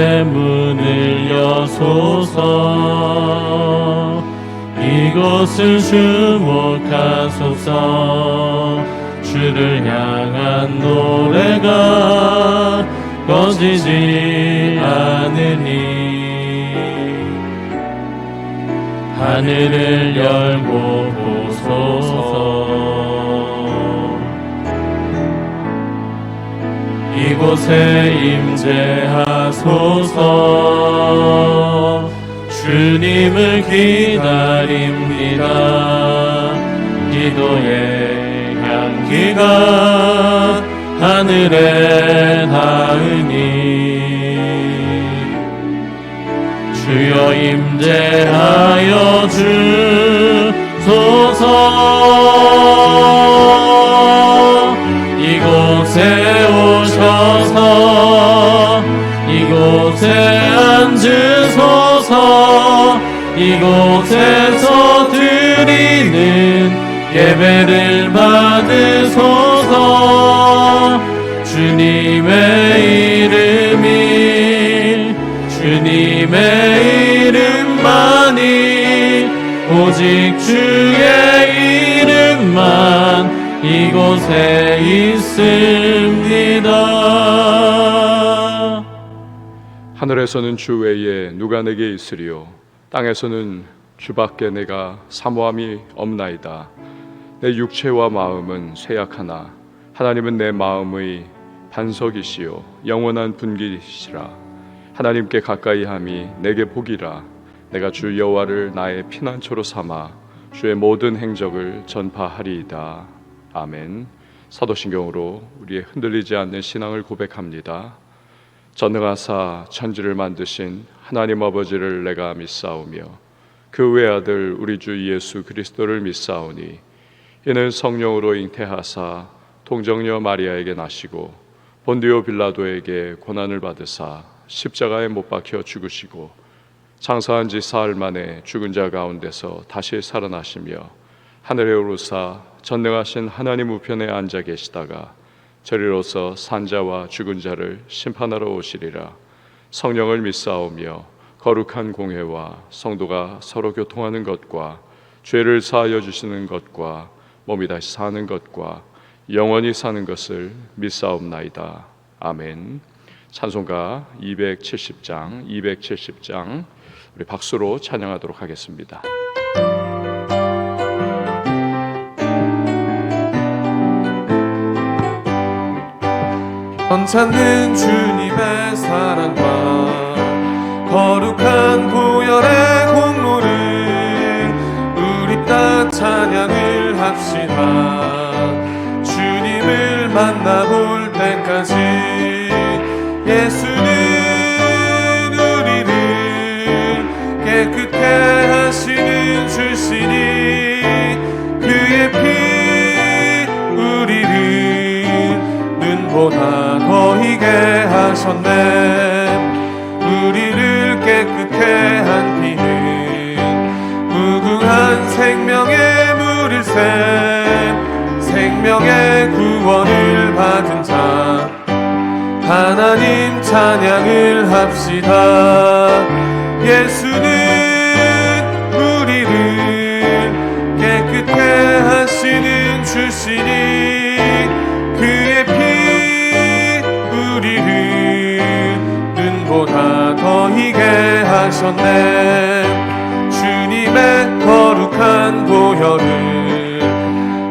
하늘의 문을 여소서. 이곳을 주목하소서. 주를 향한 노래가 꺼지지 않으니 하늘을 열고 보소서. 이곳에 임재하소서. 주님을 기다립니다. 기도의 향기가 하늘에 닿으니 주여 임재하여 주소서. 이곳에 오셔서 이곳에 앉으소서. 이곳에서 드리는 예배를 받으소서. 주님의 이름만이 오직 주의 이름만 이곳에 있습니다. 하늘에서는 주 외에 누가 내게 있으리요. 땅에서는 주밖에 내가 사모함이 없나이다. 내 육체와 마음은 쇠약하나 하나님은 내 마음의 반석이시요 영원한 분기시라. 하나님께 가까이함이 내게 복이라. 내가 주 여호와를 나의 피난처로 삼아 주의 모든 행적을 전파하리이다. 아멘. 사도신경으로 우리의 흔들리지 않는 신앙을 고백합니다. 전능하사 천지를 만드신 하나님 아버지를 내가 믿사오며 그 외아들 우리 주 예수 그리스도를 믿사오니 이는 성령으로 잉태하사 동정녀 마리아에게 나시고 본디오 빌라도에게 고난을 받으사 십자가에 못 박혀 죽으시고 장사한 지 사흘 만에 죽은 자 가운데서 다시 살아나시며 하늘에 오르사 전능하신 하나님 우편에 앉아 계시다가 저리로서 산자와 죽은 자를 심판하러 오시리라. 성령을 믿사오며 거룩한 공회와 성도가 서로 교통하는 것과 죄를 사하여 주시는 것과 몸이 다시 사는 것과 영원히 사는 것을 믿사옵나이다. 아멘. 찬송가 270장 우리 박수로 찬양하도록 하겠습니다. 넘쳐는 주님의 사랑과 거룩한 보혈의 공로를 우리 다 찬양을 합시다. 주님을 만나볼 때까지 예수는 우리를 깨끗게 하시는 주시니 그의 피 우리를 눈보다 더 희게 하셨네. 우리를 깨끗게 한 피는 무궁한 생명의 물일새 생명의 구원을 받은 자 하나님 찬양을 합시다. 예수는 우리를 깨끗게 하시는 주시니 그의 피 우리를 눈보다 더 희게 하셨네. 주님의 거룩한 보혈을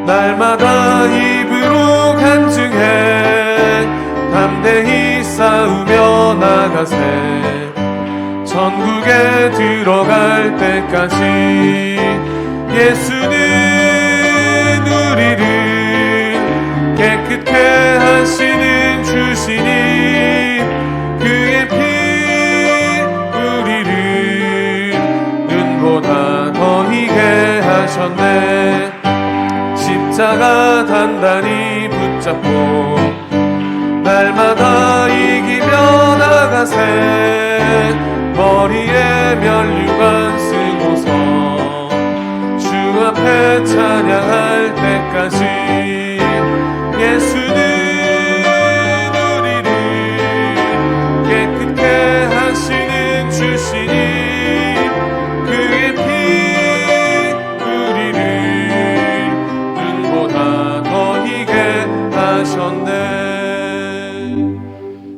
날마다 입으로 간증해 담대히 싸우며 나가세. 천국에 들어갈 때까지 예수는 우리를 깨끗게 하시는 주시니 그의 피 우리를 눈보다 더 희게 하셨네. 십자가 단단히 붙잡고 날마다 이기며 나가세. 머리에 면류관 쓰고서 주 앞에 찬양할 때까지 예수는 우리를 깨끗게 하시는 주시니 그의 피 우리를 눈보다 더 희게 하셨네.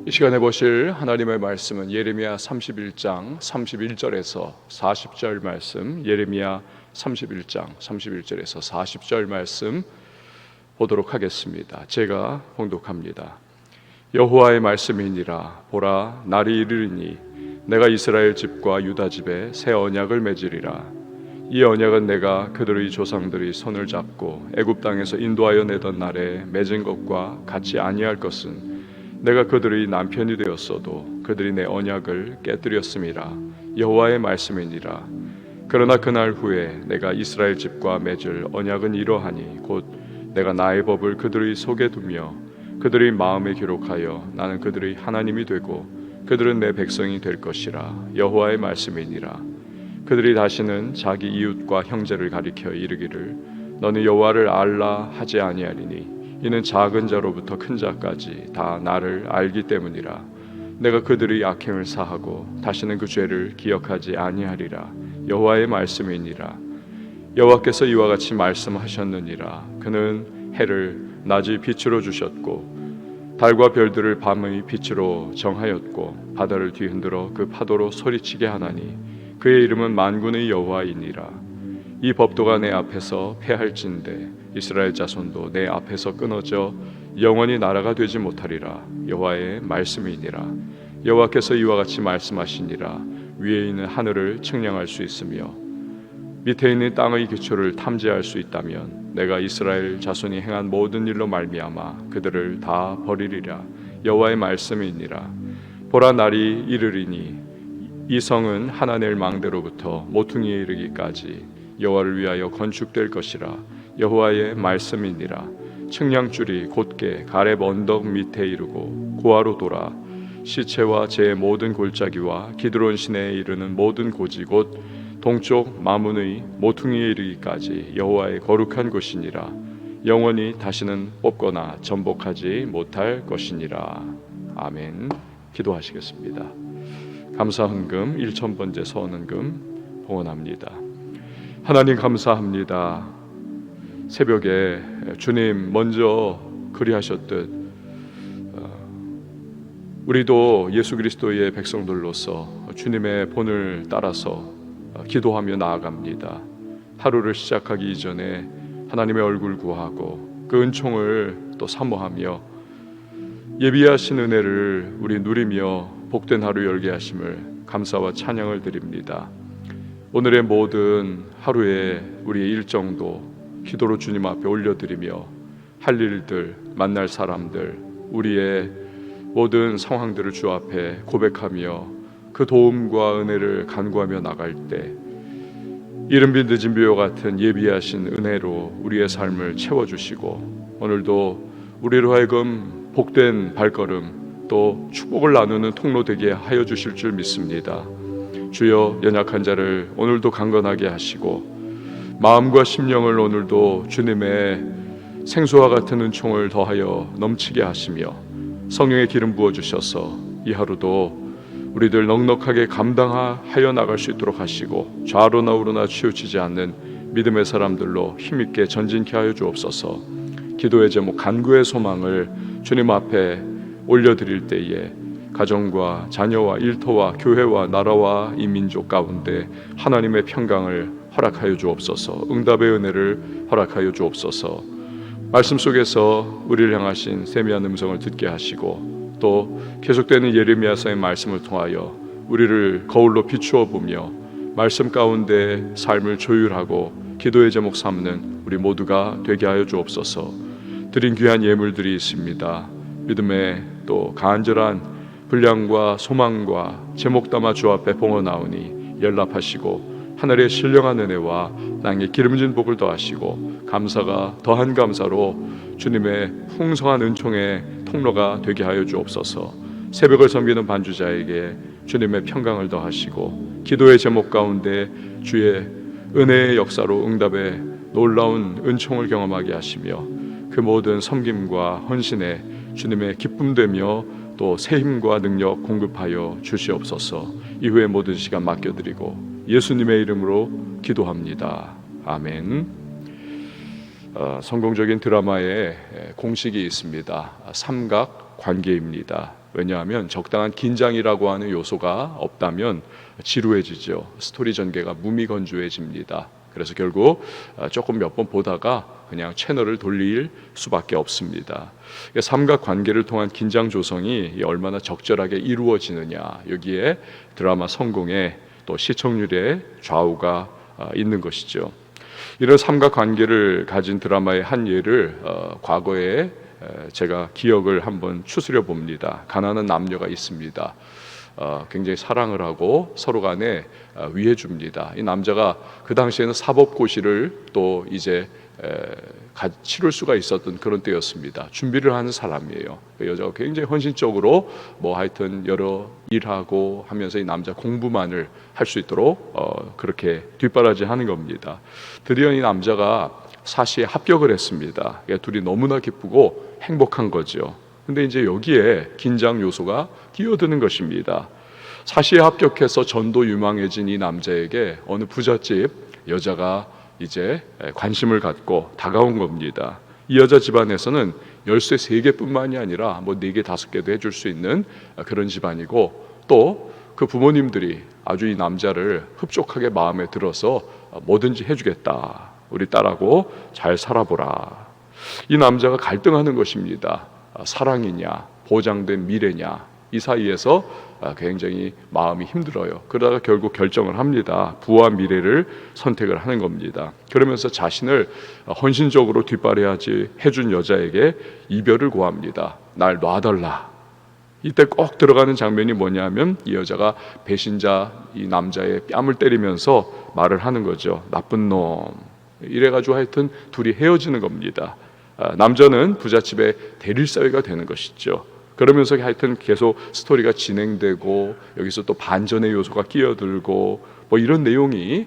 이 시간에 보실 하나님의 말씀은 예레미야 31장 31절에서 40절 말씀, 예레미야 31장 31절에서 40절 말씀 보도록 하겠습니다. 제가 봉독합니다. 여호와의 말씀이니라. 보라, 날이 이르리니 내가 이스라엘 집과 유다 집에 새 언약을 맺으리라. 이 언약은 내가 그들의 조상들이 손을 잡고 애굽 땅에서 인도하여 내던 날에 맺은 것과 같이 아니할 것은 내가 그들의 남편이 되었어도 그들이 내 언약을 깨뜨렸음이라. 여호와의 말씀이니라. 그러나 그날 후에 내가 이스라엘 집과 맺을 언약은 이러하니 곧 내가 나의 법을 그들의 속에 두며 그들의 마음에 기록하여 나는 그들의 하나님이 되고 그들은 내 백성이 될 것이라. 여호와의 말씀이니라. 그들이 다시는 자기 이웃과 형제를 가리켜 이르기를 너는 여호와를 알라 하지 아니하리니 이는 작은 자로부터 큰 자까지 다 나를 알기 때문이라. 내가 그들의 악행을 사하고 다시는 그 죄를 기억하지 아니하리라. 여호와의 말씀이니라. 여호와께서 이와 같이 말씀하셨느니라. 그는 해를 낮의 빛으로 주셨고 달과 별들을 밤의 빛으로 정하였고 바다를 뒤흔들어 그 파도로 소리치게 하나니 그의 이름은 만군의 여호와이니라. 이 법도가 내 앞에서 패할진대 이스라엘 자손도 내 앞에서 끊어져 영원히 나라가 되지 못하리라. 여호와의 말씀이니라. 여호와께서 이와 같이 말씀하시니라. 위에 있는 하늘을 측량할 수 있으며 밑에 있는 땅의 기초를 탐지할 수 있다면 내가 이스라엘 자손이 행한 모든 일로 말미암아 그들을 다 버리리라. 여호와의 말씀이니라. 보라, 날이 이르리니 이 성은 하나넬 망대로부터 모퉁이에 이르기까지 여호와를 위하여 건축될 것이라. 여호와의 말씀이니라. 측량줄이 곧게 가렙 언덕 밑에 이르고 고아로 돌아 시체와 제 모든 골짜기와 기드론 시내에 이르는 모든 고지 곧 동쪽 마문의 모퉁이에 이르기까지 여호와의 거룩한 곳이니라. 영원히 다시는 뽑거나 전복하지 못할 것이니라. 아멘. 기도하시겠습니다. 감사 헌금 1000번째 서헌금 봉헌합니다. 하나님 감사합니다. 새벽에 주님 먼저 그리하셨듯 우리도 예수 그리스도의 백성들로서 주님의 본을 따라서 기도하며 나아갑니다. 하루를 시작하기 이전에 하나님의 얼굴 구하고 그 은총을 또 사모하며 예비하신 은혜를 우리 누리며 복된 하루 열게 하심을 감사와 찬양을 드립니다. 오늘의 모든 하루의 우리의 일정도 기도로 주님 앞에 올려드리며 할 일들, 만날 사람들, 우리의 모든 상황들을 주 앞에 고백하며 그 도움과 은혜를 간구하며 나갈 때 이른비 늦은 비와 같은 예비하신 은혜로 우리의 삶을 채워주시고 오늘도 우리로 하여금 복된 발걸음 또 축복을 나누는 통로 되게 하여 주실 줄 믿습니다. 주여, 연약한 자를 오늘도 강건하게 하시고 마음과 심령을 오늘도 주님의 생수와 같은 은총을 더하여 넘치게 하시며 성령의 기름 부어주셔서 이 하루도 우리들 넉넉하게 감당하여 나갈 수 있도록 하시고 좌로나 우로나 치우치지 않는 믿음의 사람들로 힘있게 전진케 하여 주옵소서. 기도의 제목 간구의 소망을 주님 앞에 올려드릴 때에 가정과 자녀와 일터와 교회와 나라와 이 민족 가운데 하나님의 평강을 허락하여 주옵소서. 응답의 은혜를 허락하여 주옵소서. 말씀 속에서 우리를 향하신 세미한 음성을 듣게 하시고 또 계속되는 예레미야서의 말씀을 통하여 우리를 거울로 비추어 보며 말씀 가운데 삶을 조율하고 기도의 제목 삼는 우리 모두가 되게 하여 주옵소서. 드린 귀한 예물들이 있습니다. 믿음의 또 간절한 분량과 소망과 제목 담아 주 앞에 봉헌하오니 연락하시고 하늘의 신령한 은혜와 땅의 기름진 복을 더하시고 감사가 더한 감사로 주님의 풍성한 은총의 통로가 되게 하여 주옵소서. 새벽을 섬기는 반주자에게 주님의 평강을 더하시고 기도의 제목 가운데 주의 은혜의 역사로 응답의 놀라운 은총을 경험하게 하시며 그 모든 섬김과 헌신에 주님의 기쁨되며 또 새 힘과 능력 공급하여 주시옵소서. 이후의 모든 시간 맡겨드리고 예수님의 이름으로 기도합니다. 아멘. 성공적인 드라마의 공식이 있습니다. 삼각 관계입니다. 왜냐하면 적당한 긴장이라고 하는 요소가 없다면 지루해지죠. 스토리 전개가 무미건조해집니다. 그래서 결국 조금 몇 번 보다가 그냥 채널을 돌릴 수밖에 없습니다. 삼각관계를 통한 긴장 조성이 얼마나 적절하게 이루어지느냐, 여기에 드라마 성공에 또 시청률에 좌우가 있는 것이죠. 이런 삼각관계를 가진 드라마의 한 예를 과거에 제가 기억을 한번 추스려 봅니다. 가난한 남녀가 있습니다. 굉장히 사랑을 하고 서로 간에 위해 줍니다. 이 남자가 그 당시에는 사법고시를 또 이제 치를 수가 있었던 그런 때였습니다. 준비를 하는 사람이에요. 그 여자가 굉장히 헌신적으로 뭐 하여튼 여러 일하고 하면서 이 남자 공부만을 할 수 있도록 그렇게 뒷바라지 하는 겁니다. 드디어 이 남자가 사시에 합격을 했습니다. 둘이 너무나 기쁘고 행복한 거죠. 근데 이제 여기에 긴장 요소가 끼어드는 것입니다. 사시에 합격해서 전도 유망해진 이 남자에게 어느 부잣집 여자가 이제 관심을 갖고 다가온 겁니다. 이 여자 집안에서는 열쇠 3개뿐만이 아니라 뭐 4개, 5개도 해줄 수 있는 그런 집안이고, 또 그 부모님들이 아주 이 남자를 흡족하게 마음에 들어서 뭐든지 해주겠다. 우리 딸하고 잘 살아보라. 이 남자가 갈등하는 것입니다. 사랑이냐, 보장된 미래냐, 이 사이에서 굉장히 마음이 힘들어요. 그러다가 결국 결정을 합니다. 부와 미래를 선택을 하는 겁니다. 그러면서 자신을 헌신적으로 뒷바라지 해준 여자에게 이별을 고합니다. 날 놔달라. 이때 꼭 들어가는 장면이 뭐냐면 이 여자가 배신자 이 남자의 뺨을 때리면서 말을 하는 거죠. 나쁜 놈. 이래가지고 하여튼 둘이 헤어지는 겁니다. 남자는 부잣집의 대릴사위가 되는 것이죠. 그러면서 하여튼 계속 스토리가 진행되고 여기서 또 반전의 요소가 끼어들고 뭐 이런 내용이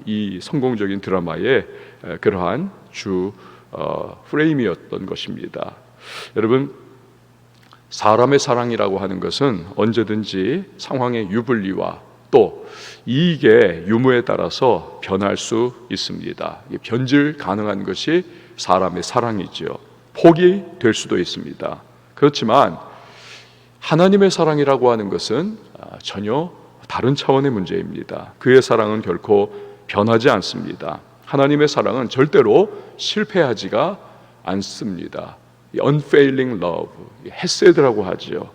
이 성공적인 드라마의 그러한 주 프레임이었던 것입니다. 여러분, 사람의 사랑이라고 하는 것은 언제든지 상황의 유불리와 또 이익의 유무에 따라서 변할 수 있습니다. 변질 가능한 것이 사람의 사랑이죠. 폭이 될 수도 있습니다. 그렇지만 하나님의 사랑이라고 하는 것은 전혀 다른 차원의 문제입니다. 그의 사랑은 결코 변하지 않습니다. 하나님의 사랑은 절대로 실패하지가 않습니다. unfailing love, 헤세드라고 하지요.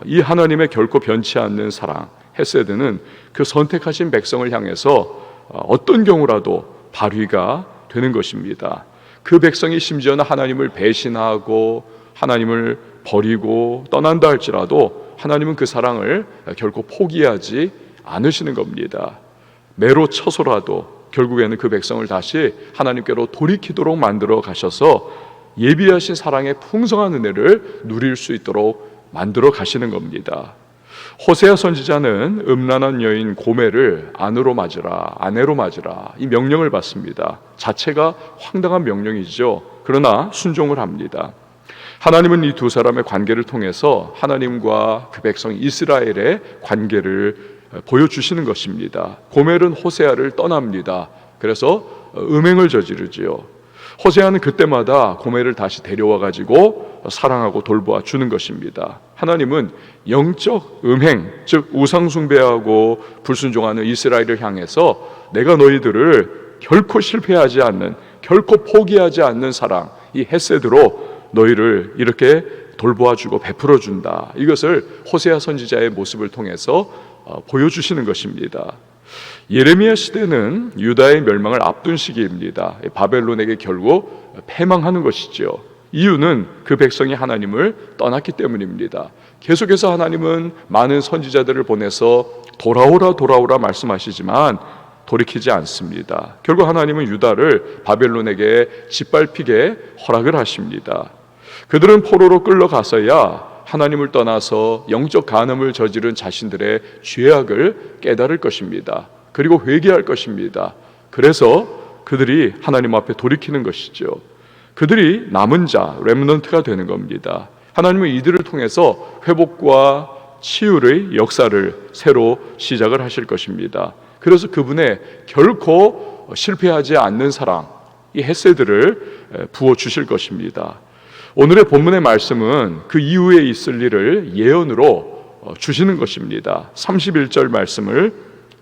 이 하나님의 결코 변치 않는 사랑, 헤세드는 그 선택하신 백성을 향해서 어떤 경우라도 발휘가 되는 것입니다. 그 백성이 심지어는 하나님을 배신하고 하나님을 버리고 떠난다 할지라도 하나님은 그 사랑을 결코 포기하지 않으시는 겁니다. 매로 쳐서라도 결국에는 그 백성을 다시 하나님께로 돌이키도록 만들어 가셔서 예비하신 사랑의 풍성한 은혜를 누릴 수 있도록 만들어 가시는 겁니다. 호세아 선지자는 음란한 여인 고멜을 아내로 맞으라 이 명령을 받습니다. 자체가 황당한 명령이죠. 그러나 순종을 합니다. 하나님은 이 두 사람의 관계를 통해서 하나님과 그 백성 이스라엘의 관계를 보여주시는 것입니다. 고멜은 호세아를 떠납니다. 그래서 음행을 저지르지요. 호세아는 그때마다 고멜을 다시 데려와 가지고 사랑하고 돌보아 주는 것입니다. 하나님은 영적 음행, 즉 우상 숭배하고 불순종하는 이스라엘을 향해서 내가 너희들을 결코 실패하지 않는, 결코 포기하지 않는 사랑, 이 헤세드로 너희를 이렇게 돌보아 주고 베풀어 준다. 이것을 호세아 선지자의 모습을 통해서 보여주시는 것입니다. 예레미야 시대는 유다의 멸망을 앞둔 시기입니다. 바벨론에게 결국 패망하는 것이죠. 이유는 그 백성이 하나님을 떠났기 때문입니다. 계속해서 하나님은 많은 선지자들을 보내서 돌아오라 말씀하시지만 돌이키지 않습니다. 결국 하나님은 유다를 바벨론에게 짓밟히게 허락을 하십니다. 그들은 포로로 끌려가서야 하나님을 떠나서 영적 간음을 저지른 자신들의 죄악을 깨달을 것입니다. 그리고 회개할 것입니다. 그래서 그들이 하나님 앞에 돌이키는 것이죠. 그들이 남은 자, 렘넌트가 되는 겁니다. 하나님은 이들을 통해서 회복과 치유의 역사를 새로 시작을 하실 것입니다. 그래서 그분의 결코 실패하지 않는 사랑, 이 헤세드를 부어주실 것입니다. 오늘의 본문의 말씀은 그 이후에 있을 일을 예언으로 주시는 것입니다. 31절 말씀을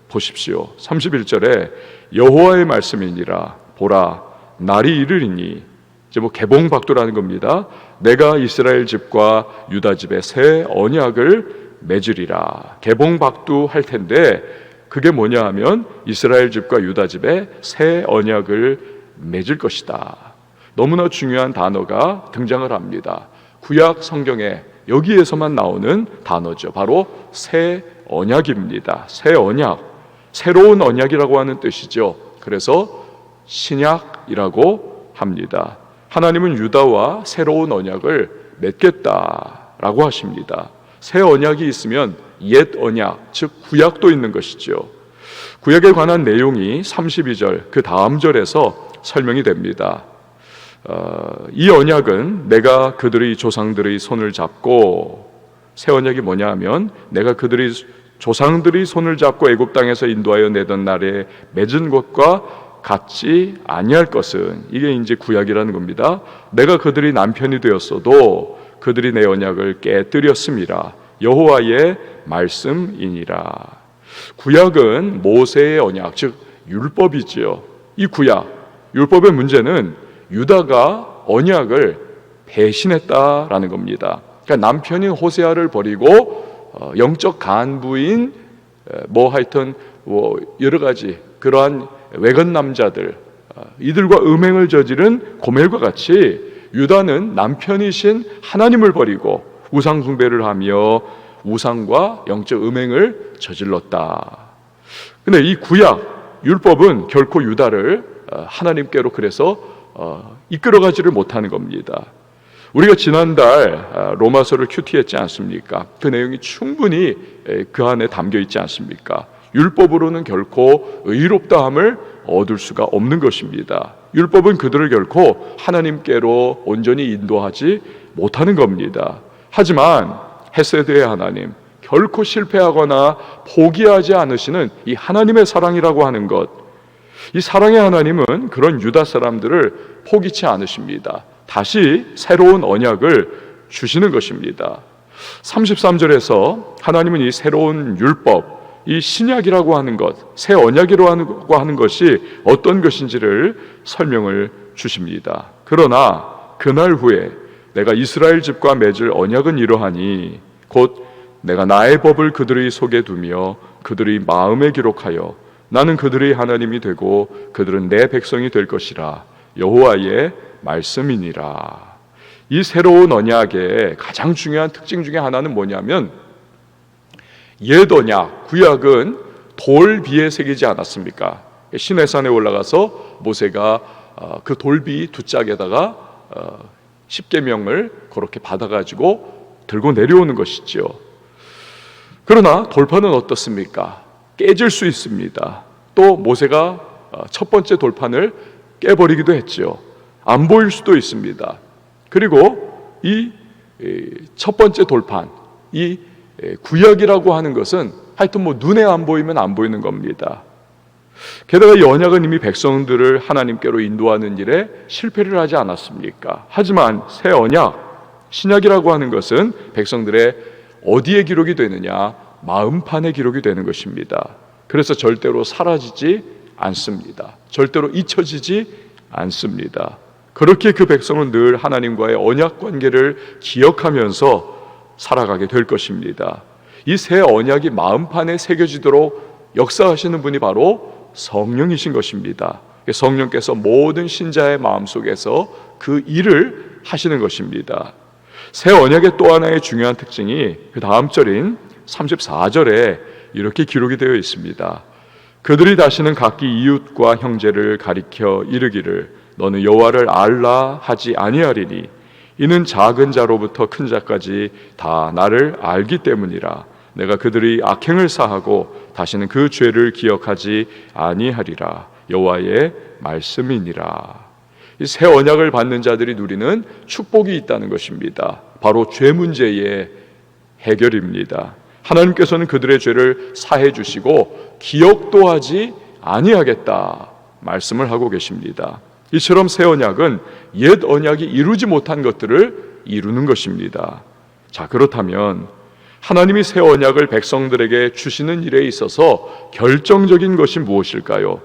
보십시오. 31절에 여호와의 말씀이니라. 보라, 날이 이르리니, 이제 개봉박도라는 겁니다. 내가 이스라엘 집과 유다 집에 새 언약을 맺으리라. 개봉박도 할 텐데 그게 뭐냐 하면 이스라엘 집과 유다 집에 새 언약을 맺을 것이다. 너무나 중요한 단어가 등장을 합니다. 구약 성경에 여기에서만 나오는 단어죠. 바로 새 언약입니다. 새 언약, 새로운 언약이라고 하는 뜻이죠. 그래서 신약이라고 합니다. 하나님은 유다와 새로운 언약을 맺겠다라고 하십니다. 새 언약이 있으면 옛 언약, 즉 구약도 있는 것이죠. 구약에 관한 내용이 32절 그 다음 절에서 설명이 됩니다. 이 언약은 내가 그들의 조상들의 손을 잡고, 새 언약이 뭐냐 하면 내가 그들의 조상들의 손을 잡고 애굽 땅에서 인도하여 내던 날에 맺은 것과 같지 아니할 것은, 이게 이제 구약이라는 겁니다. 내가 그들이 남편이 되었어도 그들이 내 언약을 깨뜨렸음이라. 여호와의 말씀이니라. 구약은 모세의 언약, 즉 율법이지요. 이 구약, 율법의 문제는 유다가 언약을 배신했다라는 겁니다. 그러니까 남편인 호세아를 버리고 영적 간부인 하여튼 여러 가지 그러한 외건 남자들, 이들과 음행을 저지른 고멜과 같이 유다는 남편이신 하나님을 버리고 우상 숭배를 하며 우상과 영적 음행을 저질렀다. 근데 이 구약 율법은 결코 유다를 하나님께로 그래서 이끌어가지를 못하는 겁니다. 우리가 지난달 로마서를 큐티했지 않습니까? 그 내용이 충분히 그 안에 담겨 있지 않습니까? 율법으로는 결코 의롭다함을 얻을 수가 없는 것입니다. 율법은 그들을 결코 하나님께로 온전히 인도하지 못하는 겁니다. 하지만 헤세드의 하나님, 결코 실패하거나 포기하지 않으시는 이 하나님의 사랑이라고 하는 것, 이 사랑의 하나님은 그런 유다 사람들을 포기치 않으십니다. 다시 새로운 언약을 주시는 것입니다. 33절에서 하나님은 이 새로운 율법, 이 신약이라고 하는 것, 새 언약이라고 하는 것이 어떤 것인지를 설명을 주십니다. 그러나 그날 후에 내가 이스라엘 집과 맺을 언약은 이러하니 곧 내가 나의 법을 그들의 속에 두며 그들의 마음에 기록하여 나는 그들의 하나님이 되고 그들은 내 백성이 될 것이라. 여호와의 말씀이니라. 이 새로운 언약의 가장 중요한 특징 중에 하나는 뭐냐면, 옛 언약, 구약은 돌비에 새기지 않았습니까? 시내산에 올라가서 모세가 그 돌비 두 짝에다가 십계명을 그렇게 받아가지고 들고 내려오는 것이죠. 그러나 돌판은 어떻습니까? 깨질 수 있습니다. 또 모세가 첫 번째 돌판을 깨버리기도 했죠. 안 보일 수도 있습니다. 그리고 이 첫 번째 돌판, 이 구약이라고 하는 것은 하여튼 눈에 안 보이면 안 보이는 겁니다. 게다가 이 언약은 이미 백성들을 하나님께로 인도하는 일에 실패를 하지 않았습니까? 하지만 새 언약, 신약이라고 하는 것은 백성들의 어디에 기록이 되느냐? 마음판에 기록이 되는 것입니다. 그래서 절대로 사라지지 않습니다. 절대로 잊혀지지 않습니다. 그렇게 그 백성은 늘 하나님과의 언약 관계를 기억하면서 살아가게 될 것입니다. 이 새 언약이 마음판에 새겨지도록 역사하시는 분이 바로 성령이신 것입니다. 성령께서 모든 신자의 마음속에서 그 일을 하시는 것입니다. 새 언약의 또 하나의 중요한 특징이 그 다음 절인 34절에 이렇게 기록이 되어 있습니다. 그들이 다시는 각기 이웃과 형제를 가리켜 이르기를 너는 여호와를 알라 하지 아니하리니 이는 작은 자로부터 큰 자까지 다 나를 알기 때문이라. 내가 그들의 악행을 사하고 다시는 그 죄를 기억하지 아니하리라. 여호와의 말씀이니라. 이 새 언약을 받는 자들이 누리는 축복이 있다는 것입니다. 바로 죄 문제의 해결입니다. 하나님께서는 그들의 죄를 사해 주시고 기억도 하지 아니하겠다 말씀을 하고 계십니다. 이처럼 새 언약은 옛 언약이 이루지 못한 것들을 이루는 것입니다. 자, 그렇다면 하나님이 새 언약을 백성들에게 주시는 일에 있어서 결정적인 것이 무엇일까요?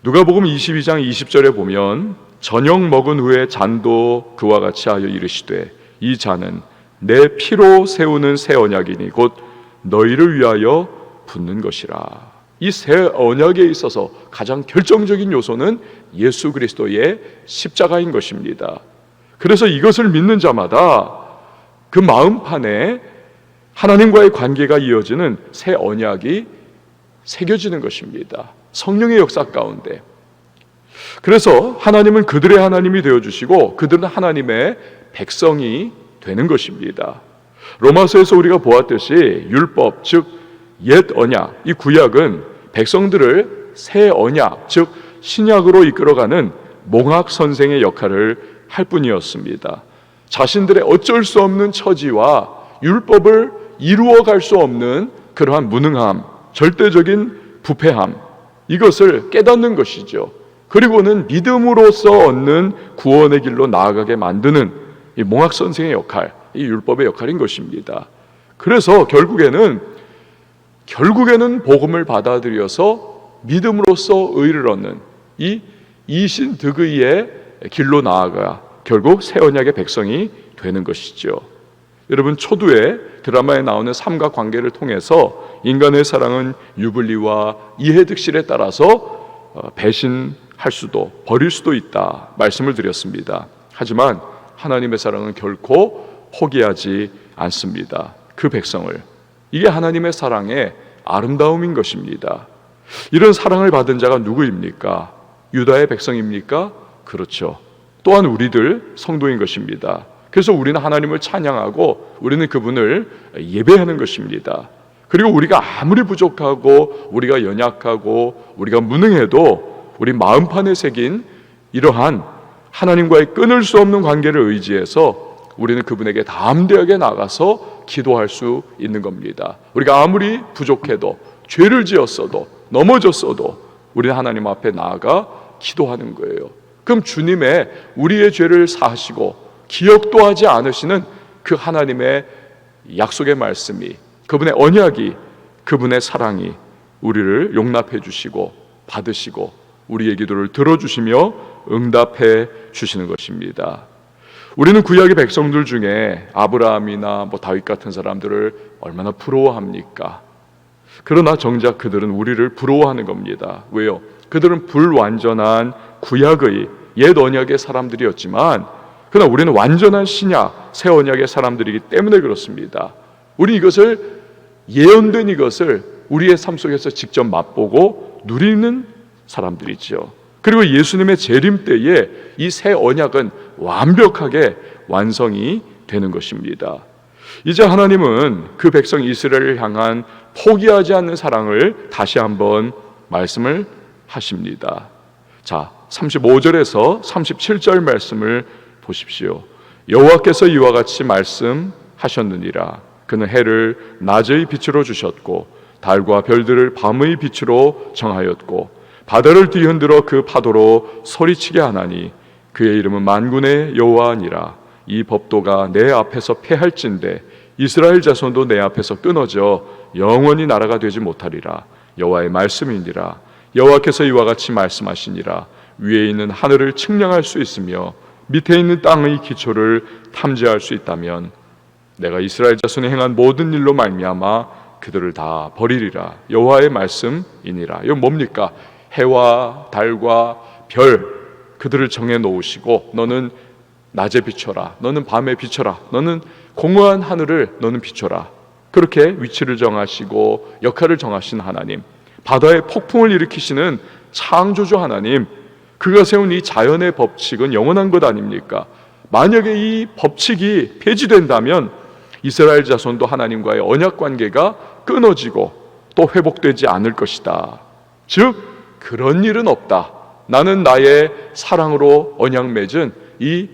누가복음 22장 20절에 보면 저녁 먹은 후에 잔도 그와 같이 하여 이르시되 이 잔은 내 피로 세우는 새 언약이니 곧 너희를 위하여 붓는 것이라. 이 새 언약에 있어서 가장 결정적인 요소는 예수 그리스도의 십자가인 것입니다. 그래서 이것을 믿는 자마다 그 마음판에 하나님과의 관계가 이어지는 새 언약이 새겨지는 것입니다. 성령의 역사 가운데. 그래서 하나님은 그들의 하나님이 되어주시고 그들은 하나님의 백성이 되는 것입니다. 로마서에서 우리가 보았듯이 율법, 즉 옛 언약, 이 구약은 백성들을 새 언약, 즉 신약으로 이끌어가는 몽학 선생의 역할을 할 뿐이었습니다. 자신들의 어쩔 수 없는 처지와 율법을 이루어갈 수 없는 그러한 무능함, 절대적인 부패함, 이것을 깨닫는 것이죠. 그리고는 믿음으로써 얻는 구원의 길로 나아가게 만드는 이 몽학 선생의 역할, 이 율법의 역할인 것입니다. 그래서 결국에는 복음을 받아들여서 믿음으로써 의를 얻는 이 이신득의의 길로 나아가 결국 새 언약의 백성이 되는 것이죠. 여러분, 초두에 드라마에 나오는 삼각관계를 통해서 인간의 사랑은 유불리와 이해득실에 따라서 배신할 수도 버릴 수도 있다 말씀을 드렸습니다. 하지만 하나님의 사랑은 결코 포기하지 않습니다. 그 백성을. 이게 하나님의 사랑의 아름다움인 것입니다. 이런 사랑을 받은 자가 누구입니까? 유다의 백성입니까? 그렇죠. 또한 우리들 성도인 것입니다. 그래서 우리는 하나님을 찬양하고 우리는 그분을 예배하는 것입니다. 그리고 우리가 아무리 부족하고 우리가 연약하고 우리가 무능해도 우리 마음판에 새긴 이러한 하나님과의 끊을 수 없는 관계를 의지해서 우리는 그분에게 담대하게 나가서 기도할 수 있는 겁니다. 우리가 아무리 부족해도 죄를 지었어도 넘어졌어도 우리는 하나님 앞에 나아가 기도하는 거예요. 그럼 주님의 우리의 죄를 사하시고 기억도 하지 않으시는 그 하나님의 약속의 말씀이, 그분의 언약이, 그분의 사랑이 우리를 용납해 주시고 받으시고 우리의 기도를 들어주시며 응답해 주시는 것입니다. 우리는 구약의 백성들 중에 아브라함이나 다윗 같은 사람들을 얼마나 부러워합니까? 그러나 정작 그들은 우리를 부러워하는 겁니다. 왜요? 그들은 불완전한 구약의 옛 언약의 사람들이었지만 그러나 우리는 완전한 신약, 새 언약의 사람들이기 때문에 그렇습니다. 우리 이것을, 예언된 이것을 우리의 삶 속에서 직접 맛보고 누리는 사람들이죠. 그리고 예수님의 재림 때에 이 새 언약은 완벽하게 완성이 되는 것입니다. 이제 하나님은 그 백성 이스라엘을 향한 포기하지 않는 사랑을 다시 한번 말씀을 하십니다. 자, 35절에서 37절 말씀을 보십시오. 여호와께서 이와 같이 말씀하셨느니라. 그는 해를 낮의 빛으로 주셨고 달과 별들을 밤의 빛으로 정하였고 바다를 뒤흔들어 그 파도로 소리치게 하나니 그의 이름은 만군의 여호와니라. 이 법도가 내 앞에서 패할진대 이스라엘 자손도 내 앞에서 끊어져 영원히 나라가 되지 못하리라. 여호와의 말씀이니라. 여호와께서 이와 같이 말씀하시니라. 위에 있는 하늘을 측량할 수 있으며 밑에 있는 땅의 기초를 탐지할 수 있다면 내가 이스라엘 자손이 행한 모든 일로 말미암아 그들을 다 버리리라. 여호와의 말씀이니라. 이건 뭡니까? 해와 달과 별, 그들을 정해 놓으시고 너는 낮에 비춰라, 너는 밤에 비춰라, 너는 공허한 하늘을 너는 비춰라. 그렇게 위치를 정하시고 역할을 정하신 하나님, 바다의 폭풍을 일으키시는 창조주 하나님, 그가 세운 이 자연의 법칙은 영원한 것 아닙니까? 만약에 이 법칙이 폐지된다면 이스라엘 자손도 하나님과의 언약 관계가 끊어지고 또 회복되지 않을 것이다. 즉 그런 일은 없다. 나는 나의 사랑으로 언약 맺은 이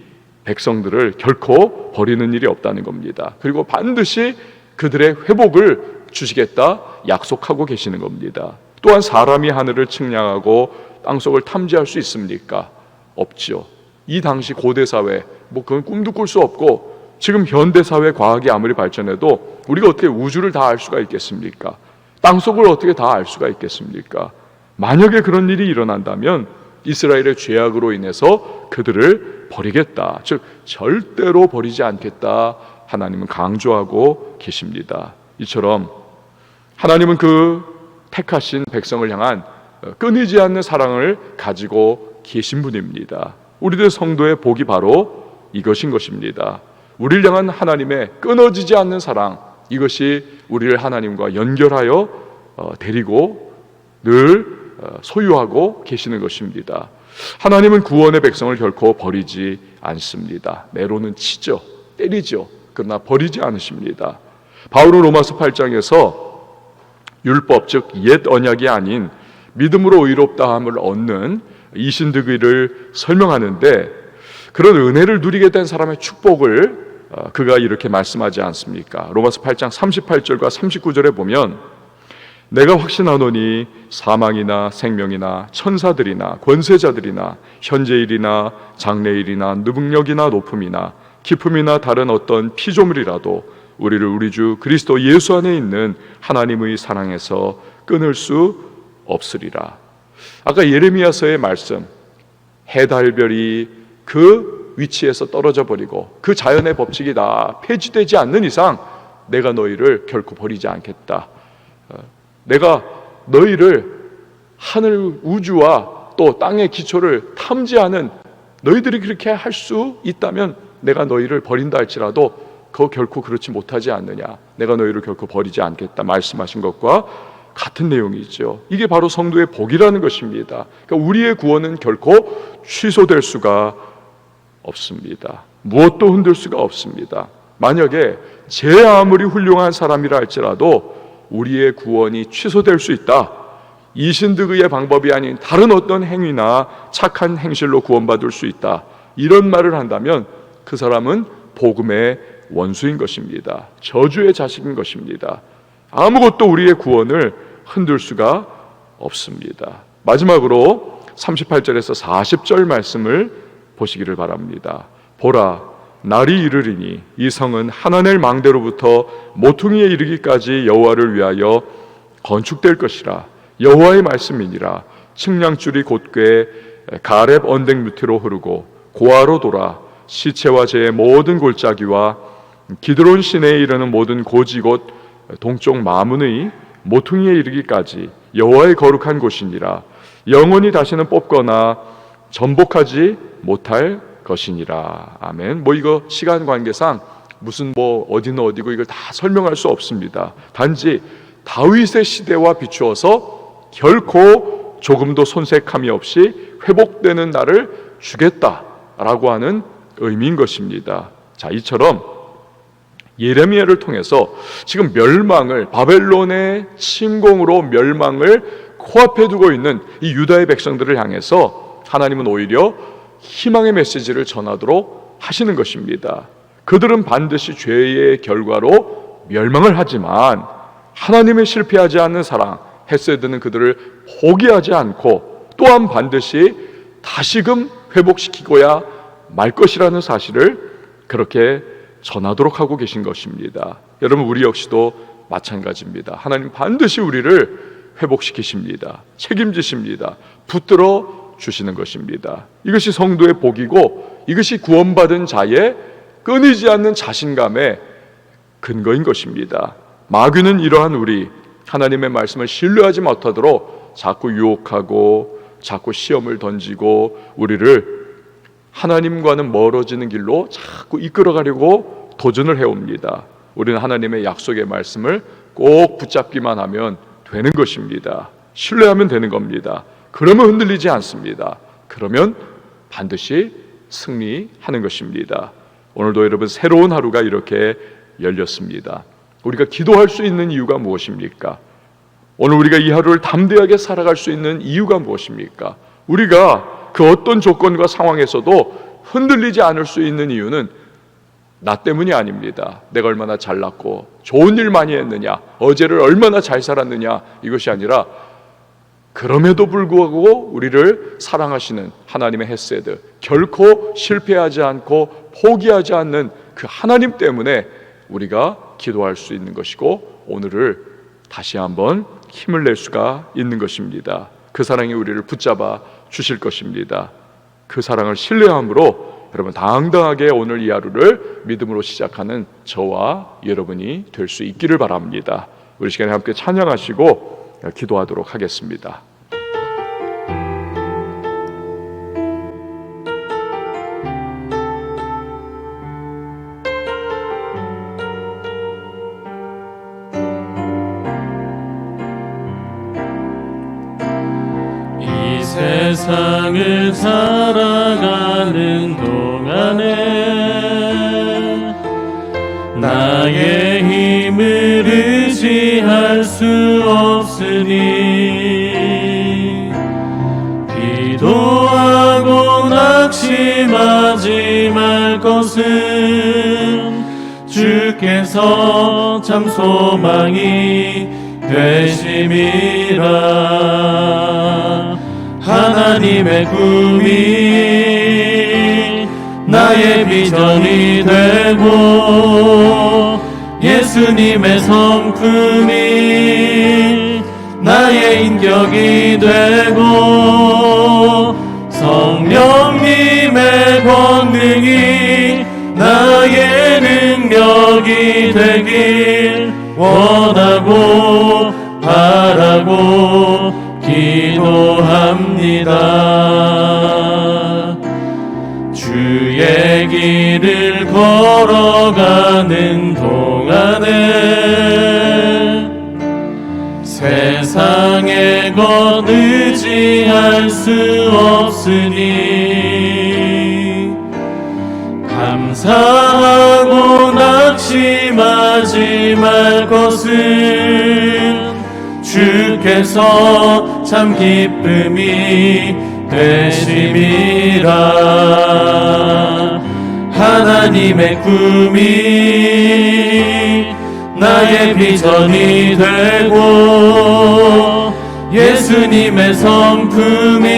백성들을 결코 버리는 일이 없다는 겁니다. 그리고 반드시 그들의 회복을 주시겠다 약속하고 계시는 겁니다. 또한 사람이 하늘을 측량하고 땅속을 탐지할 수 있습니까? 없죠. 이 당시 고대 사회, 그건 꿈도 꿀 수 없고, 지금 현대 사회 과학이 아무리 발전해도 우리가 어떻게 우주를 다 알 수가 있겠습니까? 땅속을 어떻게 다 알 수가 있겠습니까? 만약에 그런 일이 일어난다면 이스라엘의 죄악으로 인해서 그들을 버리겠다, 즉 절대로 버리지 않겠다, 하나님은 강조하고 계십니다. 이처럼 하나님은 그 택하신 백성을 향한 끊이지 않는 사랑을 가지고 계신 분입니다. 우리들 성도의 복이 바로 이것인 것입니다. 우리를 향한 하나님의 끊어지지 않는 사랑, 이것이 우리를 하나님과 연결하여 데리고 늘 소유하고 계시는 것입니다. 하나님은 구원의 백성을 결코 버리지 않습니다. 매로는 치죠, 때리죠. 그러나 버리지 않으십니다. 바울은 로마서 8장에서 율법, 즉 옛 언약이 아닌 믿음으로 의롭다함을 얻는 이신득의를 설명하는데, 그런 은혜를 누리게 된 사람의 축복을 그가 이렇게 말씀하지 않습니까? 로마서 8장 38절과 39절에 보면, 내가 확신하노니 사망이나 생명이나 천사들이나 권세자들이나 현재일이나 장래일이나 능력이나 높음이나 깊음이나 다른 어떤 피조물이라도 우리를 우리 주 그리스도 예수 안에 있는 하나님의 사랑에서 끊을 수 없으리라. 아까 예레미야서의 말씀, 해달별이 그 위치에서 떨어져 버리고 그 자연의 법칙이 다 폐지되지 않는 이상 내가 너희를 결코 버리지 않겠다. 내가 너희를 하늘 우주와 또 땅의 기초를 탐지하는, 너희들이 그렇게 할 수 있다면 내가 너희를 버린다 할지라도 그거 결코 그렇지 못하지 않느냐, 내가 너희를 결코 버리지 않겠다 말씀하신 것과 같은 내용이죠. 이게 바로 성도의 복이라는 것입니다. 그러니까 우리의 구원은 결코 취소될 수가 없습니다. 무엇도 흔들 수가 없습니다. 만약에 제 아무리 훌륭한 사람이라 할지라도 우리의 구원이 취소될 수 있다, 이신득의의 방법이 아닌 다른 어떤 행위나 착한 행실로 구원받을 수 있다, 이런 말을 한다면 그 사람은 복음의 원수인 것입니다. 저주의 자식인 것입니다. 아무것도 우리의 구원을 흔들 수가 없습니다. 마지막으로 38절에서 40절 말씀을 보시기를 바랍니다. 보라, 날이 이르리니 이 성은 하나넬 망대로부터 모퉁이에 이르기까지 여호와를 위하여 건축될 것이라. 여호와의 말씀이니라. 측량줄이 곧게 가렙 언덕 밑으로 흐르고 고아로 돌아 시체와 제의 모든 골짜기와 기드론 시내에 이르는 모든 고지 곧 동쪽 마문의 모퉁이에 이르기까지 여호와의 거룩한 곳이니라. 영원히 다시는 뽑거나 전복하지 못할 것이니라. 아멘. 이거 시간 관계상 무슨 어디는 어디고 이걸 다 설명할 수 없습니다. 단지 다윗의 시대와 비추어서 결코 조금도 손색함이 없이 회복되는 날을 주겠다라고 하는 의미인 것입니다. 자, 이처럼 예레미야를 통해서 지금 멸망을, 바벨론의 침공으로 멸망을 코앞에 두고 있는 이 유다의 백성들을 향해서 하나님은 오히려 희망의 메시지를 전하도록 하시는 것입니다. 그들은 반드시 죄의 결과로 멸망을 하지만 하나님의 실패하지 않는 사랑, 헤세드는 그들을 포기하지 않고 또한 반드시 다시금 회복시키고야 말 것이라는 사실을 그렇게 전하도록 하고 계신 것입니다. 여러분, 우리 역시도 마찬가지입니다. 하나님 반드시 우리를 회복시키십니다. 책임지십니다. 붙들어 주시는 것입니다. 이것이 성도의 복이고 이것이 구원받은 자의 끊이지 않는 자신감의 근거인 것입니다. 마귀는 이러한 우리 하나님의 말씀을 신뢰하지 못하도록 자꾸 유혹하고 자꾸 시험을 던지고 우리를 하나님과는 멀어지는 길로 자꾸 이끌어가려고 도전을 해옵니다. 우리는 하나님의 약속의 말씀을 꼭 붙잡기만 하면 되는 것입니다. 신뢰하면 되는 겁니다. 그러면 흔들리지 않습니다. 그러면 반드시 승리하는 것입니다. 오늘도 여러분 새로운 하루가 이렇게 열렸습니다. 우리가 기도할 수 있는 이유가 무엇입니까? 오늘 우리가 이 하루를 담대하게 살아갈 수 있는 이유가 무엇입니까? 우리가 그 어떤 조건과 상황에서도 흔들리지 않을 수 있는 이유는 나 때문이 아닙니다. 내가 얼마나 잘났고 좋은 일 많이 했느냐, 어제를 얼마나 잘 살았느냐, 이것이 아니라 그럼에도 불구하고 우리를 사랑하시는 하나님의 헤세드, 결코 실패하지 않고 포기하지 않는 그 하나님 때문에 우리가 기도할 수 있는 것이고, 오늘을 다시 한번 힘을 낼 수가 있는 것입니다. 그 사랑이 우리를 붙잡아 주실 것입니다. 그 사랑을 신뢰함으로 여러분 당당하게 오늘 이 하루를 믿음으로 시작하는 저와 여러분이 될 수 있기를 바랍니다. 우리 시간에 함께 찬양하시고 기도하도록 하겠습니다. 이 세상을 살아가는 동안에 나의 힘을 의지할 수 없으니 기도하고 낙심하지 말 것은 주께서 참 소망이 되심이라. 하나님의 꿈이 나의 비전이 되고 예수님의 성품이 나의 인격이 되고 성령님의 권능이 나의 능력이 되길 원하고 바라고 기도합니다. 주의 길을 걸어가는 동안에 세상의 것 의지할 수 없으니 감사하고 낙심하지 말 것은 주께서 참 기쁨이 되심이라. 하나님의 꿈이 나의 비전이 되고 예수님의 성품이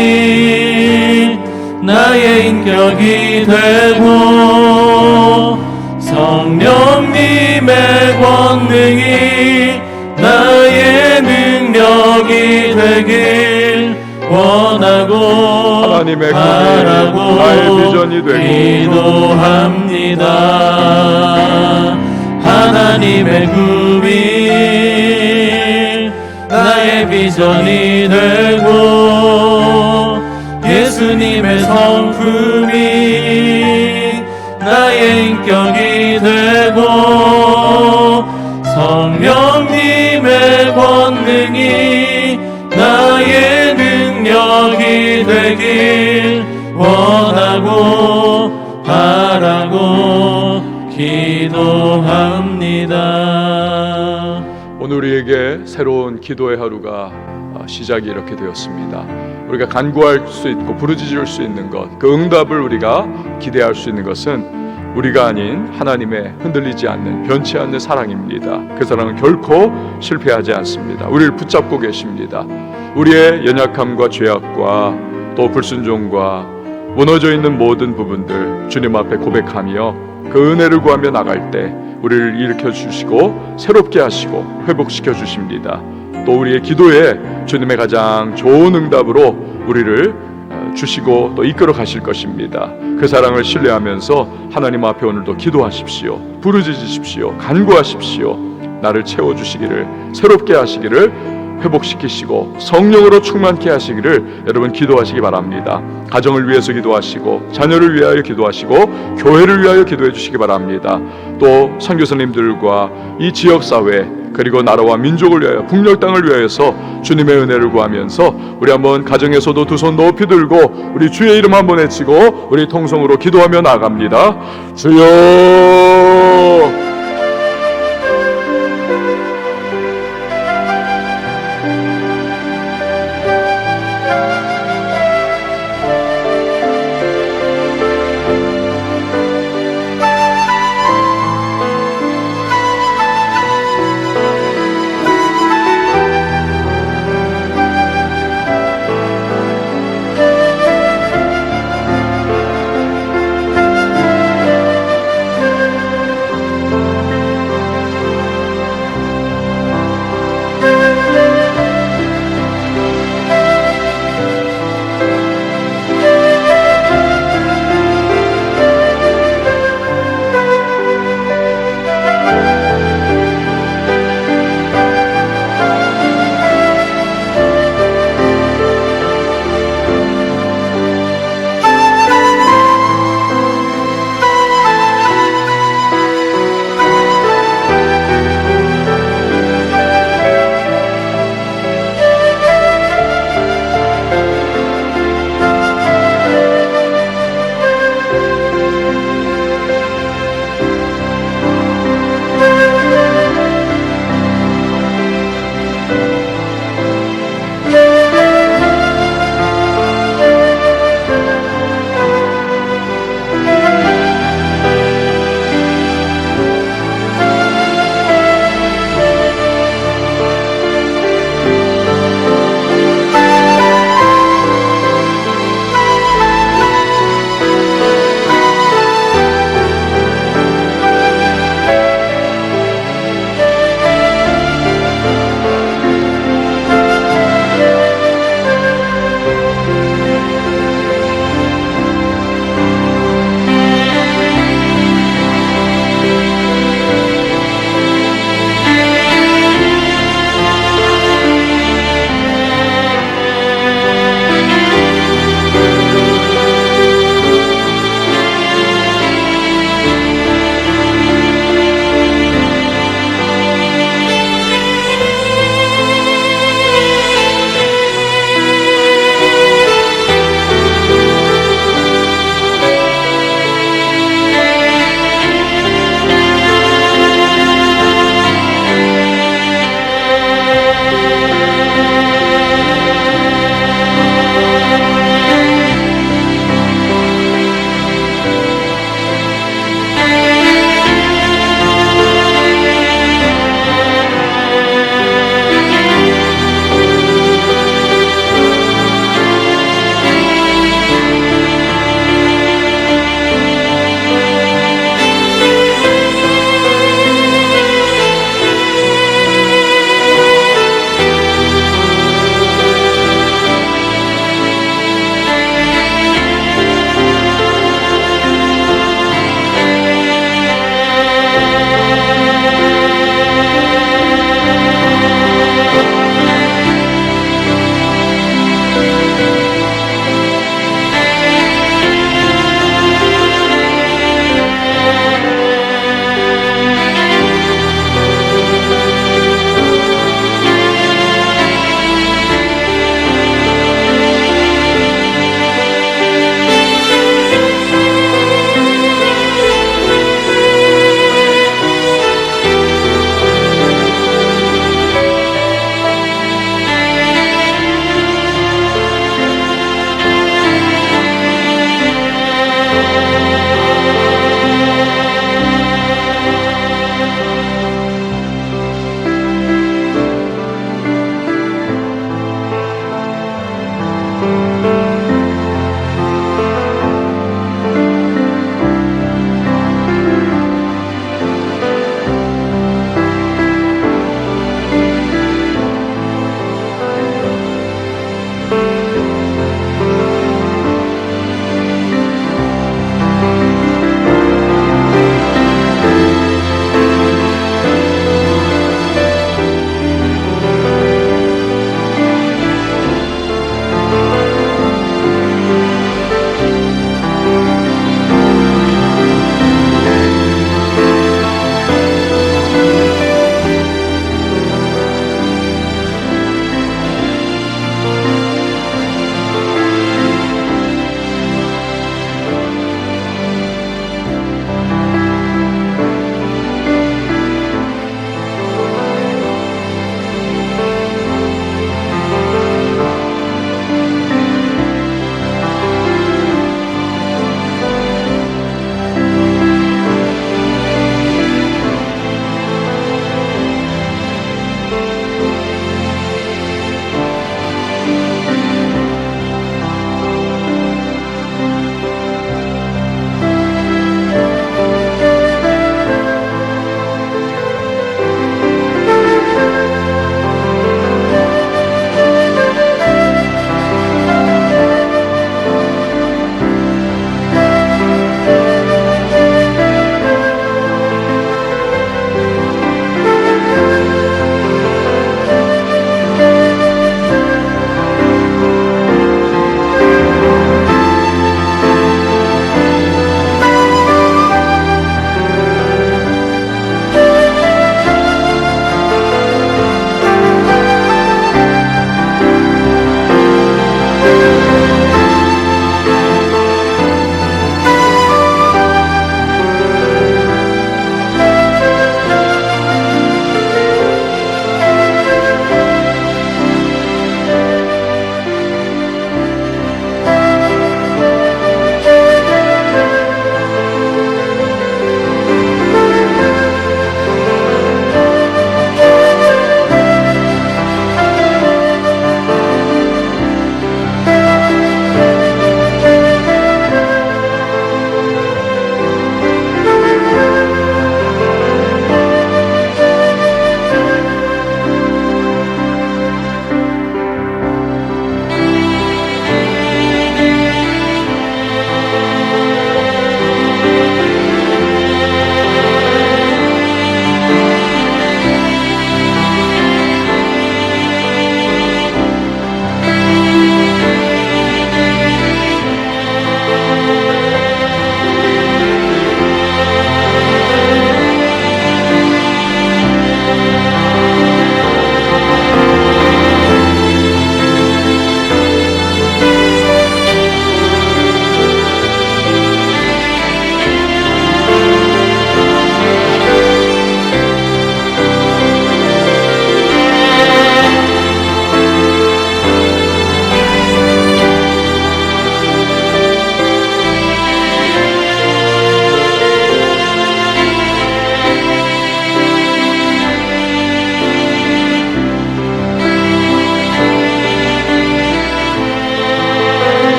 나의 인격이 되고 성령님의 권능이 나의 능력이 되길 원하고 하나님의 바라고 꿈이 나의 비전이 되고 기도합니다. 하나님의 꿈이 나의 비전이 되고 예수님의 성품이 나의 인격이 되고 성령님의 권능이 나의 능력이 되길 원하고 바라고 기도합니다. 오늘 우리에게 새로운 기도의 하루가 시작이 이렇게 되었습니다. 우리가 간구할 수 있고 부르짖을 수 있는 것, 그 응답을 우리가 기대할 수 있는 것은 우리가 아닌 하나님의 흔들리지 않는 변치 않는 사랑입니다. 그 사랑은 결코 실패하지 않습니다. 우리를 붙잡고 계십니다. 우리의 연약함과 죄악과 또 불순종과 무너져 있는 모든 부분들 주님 앞에 고백하며 그 은혜를 구하며 나갈 때 우리를 일으켜 주시고 새롭게 하시고 회복시켜 주십니다. 또 우리의 기도에 주님의 가장 좋은 응답으로 우리를 주시고 또 이끌어 가실 것입니다. 그 사랑을 신뢰하면서 하나님 앞에 오늘도 기도하십시오. 부르짖으십시오. 간구하십시오. 나를 채워주시기를, 새롭게 하시기를, 회복시키시고 성령으로 충만케 하시기를 여러분 기도하시기 바랍니다. 가정을 위해서 기도하시고 자녀를 위하여 기도하시고 교회를 위하여 기도해 주시기 바랍니다. 또 선교사님들과 이 지역사회 그리고 나라와 민족을 위하여 북녘 땅을 위하여서 주님의 은혜를 구하면서 우리 한번 가정에서도 두 손 높이 들고 우리 주의 이름 한번 외치고 우리 통성으로 기도하며 나아갑니다. 주여